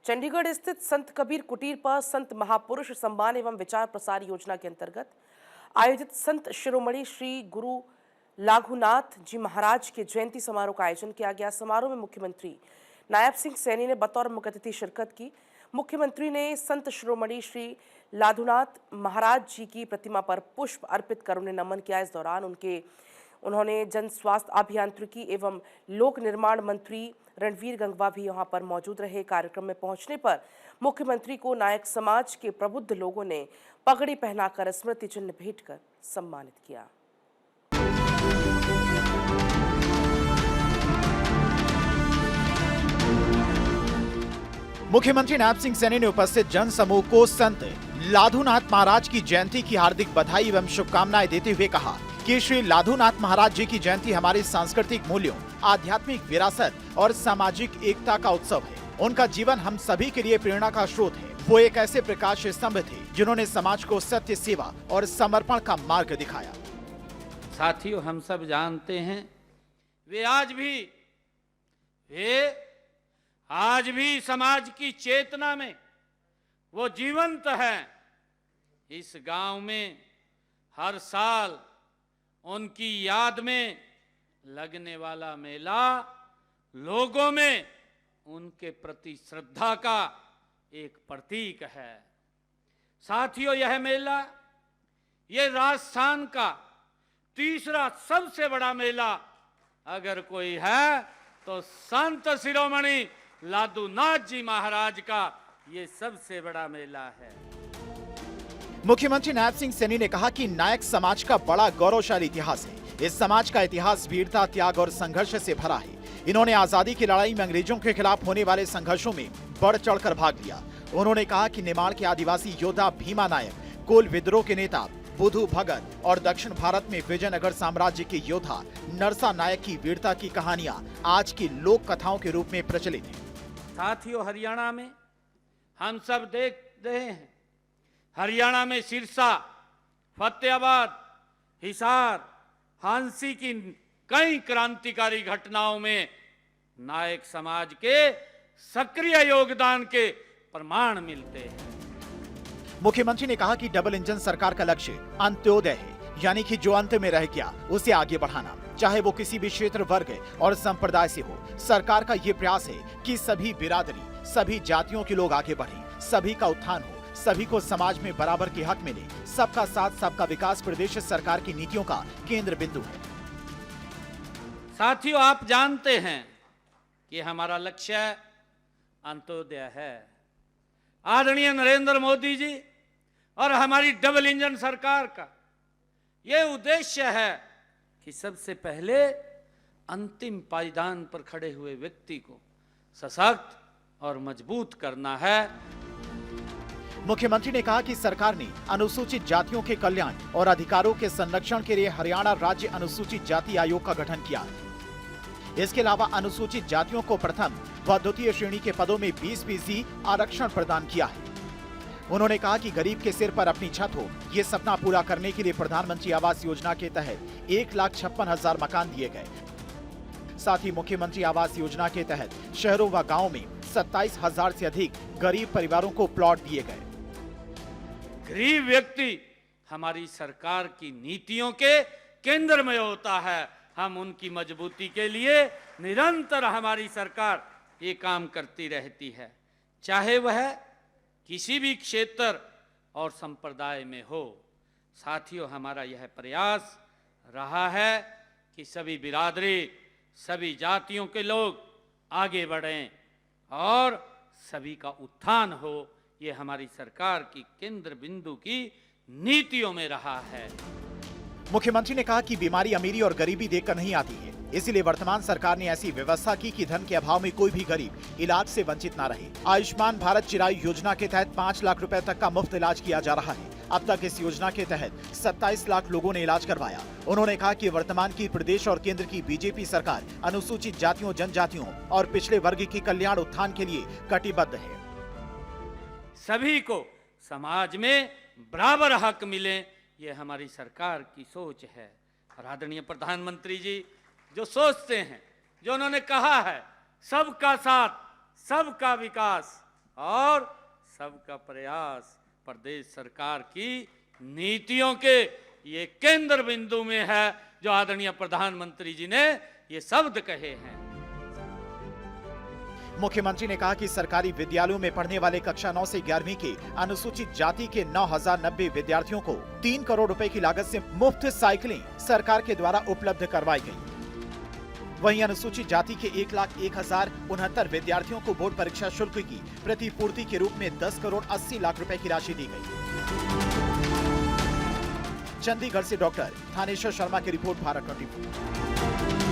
चंडीगढ़ स्थित संत कबीर कुटीर पर संत महापुरुष सम्मान एवं विचार प्रसार योजना के अंतर्गत आयोजित संत शिरोमणि श्री गुरु लाघुनाथ जी महाराज के जयंती समारोह का आयोजन किया गया। समारोह में मुख्यमंत्री नायब सिंह सैनी ने बतौर मुख्य अतिथि शिरकत की। मुख्यमंत्री ने संत शिरोमणि श्री लाधुनाथ महाराज जी की प्रतिमा पर पुष्प अर्पित कर उन्हें नमन किया। इस दौरान उन्होंने जन स्वास्थ्य अभियांत्रिकी एवं लोक निर्माण मंत्री रणवीर गंगवा भी यहां पर मौजूद रहे। कार्यक्रम में पहुंचने पर मुख्यमंत्री को नायक समाज के प्रबुद्ध लोगों ने पगड़ी पहनाकर स्मृति चिन्ह भेंट कर सम्मानित किया। मुख्यमंत्री नायब सिंह सैनी ने उपस्थित जन समूह को संत लाधुनाथ महाराज की जयंती की हार्दिक बधाई एवं शुभकामनाएं देते हुए कहा कि श्री लाधुनाथ महाराज जी की जयंती हमारे सांस्कृतिक मूल्यों, आध्यात्मिक विरासत और सामाजिक एकता का उत्सव है। उनका जीवन हम सभी के लिए प्रेरणा का स्रोत है। वो एक ऐसे प्रकाश स्तंभ थे जिन्होंने समाज को सत्य, सेवा और समर्पण का मार्ग दिखाया। साथियों, हम सब जानते हैं वे आज भी समाज की चेतना में वो जीवंत हैं। इस गांव में हर साल उनकी याद में लगने वाला मेला लोगों में उनके प्रति श्रद्धा का एक प्रतीक है। साथियों, यह मेला ये राजस्थान का तीसरा सबसे बड़ा मेला अगर कोई है तो संत शिरोमणि लाधुनाथ जी महाराज का ये सबसे बड़ा मेला है। मुख्यमंत्री नायब सिंह सैनी ने कहा कि नायक समाज का बड़ा गौरवशाली इतिहास है। इस समाज का इतिहास वीरता, त्याग और संघर्ष से भरा है। इन्होंने आजादी की लड़ाई में अंग्रेजों के खिलाफ होने वाले संघर्षों में बढ़ चढ़कर भाग लिया। उन्होंने कहा कि निमाड़ के आदिवासी योद्धा भीमा नायक, कोल विद्रोह के नेता बुधु भगत और दक्षिण भारत में विजयनगर साम्राज्य के योद्धा नरसा नायक की वीरता की कहानियां आज की लोक कथाओं के रूप में प्रचलित हैं। साथियों, हरियाणा में हम सब देख रहे हैं, हरियाणा में सिरसा, फतेहाबाद, हिसार, हांसी की कई क्रांतिकारी घटनाओं में नायक समाज के सक्रिय योगदान के प्रमाण मिलते हैं। मुख्यमंत्री ने कहा कि डबल इंजन सरकार का लक्ष्य अंत्योदय है, यानी कि जो अंत में रह गया उसे आगे बढ़ाना, चाहे वो किसी भी क्षेत्र, वर्ग और संप्रदाय से हो। सरकार का ये प्रयास है कि सभी बिरादरी, सभी जातियों के लोग आगे बढ़ें, सभी का उत्थान हो, सभी को समाज में बराबर के हक मिले। सबका साथ, सबका विकास प्रदेश सरकार की नीतियों का केंद्र बिंदु है। साथियों, आप जानते हैं कि हमारा लक्ष्य अंत्योदय है। आदरणीय नरेंद्र मोदी जी और हमारी डबल इंजन सरकार का यह उद्देश्य है कि सबसे पहले अंतिम पायदान पर खड़े हुए व्यक्ति को सशक्त और मजबूत करना है। मुख्यमंत्री ने कहा कि सरकार ने अनुसूचित जातियों के कल्याण और अधिकारों के संरक्षण के लिए हरियाणा राज्य अनुसूचित जाति आयोग का गठन किया है। इसके अलावा अनुसूचित जातियों को प्रथम व द्वितीय श्रेणी के पदों में 20% आरक्षण प्रदान किया है। उन्होंने कहा कि गरीब के सिर पर अपनी छत हो, ये सपना पूरा करने के लिए प्रधानमंत्री आवास योजना के तहत 1,56,000 मकान दिए गए। साथ ही मुख्यमंत्री आवास योजना के तहत शहरों व गाँव में 27,000 से अधिक गरीब परिवारों को प्लॉट दिए गए। गरीब व्यक्ति हमारी सरकार की नीतियों के केंद्र में होता है। हम उनकी मजबूती के लिए निरंतर हमारी सरकार ये काम करती रहती है, चाहे वह किसी भी क्षेत्र और संप्रदाय में हो। साथियों, हमारा यह प्रयास रहा है कि सभी बिरादरी, सभी जातियों के लोग आगे बढ़ें और सभी का उत्थान हो। ये हमारी सरकार की केंद्र बिंदु की नीतियों में रहा है। मुख्यमंत्री ने कहा कि बीमारी अमीरी और गरीबी देखकर नहीं आती है, इसीलिए वर्तमान सरकार ने ऐसी व्यवस्था की कि धन के अभाव में कोई भी गरीब इलाज से वंचित न रहे। आयुष्मान भारत चिरायु योजना के तहत 5 लाख रुपए तक का मुफ्त इलाज किया जा रहा है। अब तक इस योजना के तहत 27 लाख लोगों ने इलाज करवाया। उन्होंने कहा कि वर्तमान की प्रदेश और केंद्र की बीजेपी सरकार अनुसूचित जातियों, जनजातियों और पिछड़े वर्ग की कल्याण उत्थान के लिए कटिबद्ध है। सभी को समाज में बराबर हक मिले, ये हमारी सरकार की सोच है। और आदरणीय प्रधानमंत्री जी जो सोचते हैं, जो उन्होंने कहा है, सबका साथ, सबका विकास और सबका प्रयास प्रदेश सरकार की नीतियों के ये केंद्र बिंदु में है, जो आदरणीय प्रधानमंत्री जी ने ये शब्द कहे हैं। मुख्यमंत्री ने कहा कि सरकारी विद्यालयों में पढ़ने वाले कक्षा 9 से 11वीं के अनुसूचित जाति के 9090 विद्यार्थियों को 3 करोड़ रुपए की लागत से मुफ्त साइकिलें सरकार के द्वारा उपलब्ध करवाई गई। वहीं अनुसूचित जाति के 1,01,069 विद्यार्थियों को बोर्ड परीक्षा शुल्क की प्रतिपूर्ति के रूप में 10 करोड़ 80 लाख रुपए की राशि दी गई। चंडीगढ़ से डॉक्टर थानेश्वर शर्मा की रिपोर्ट, भारत 24।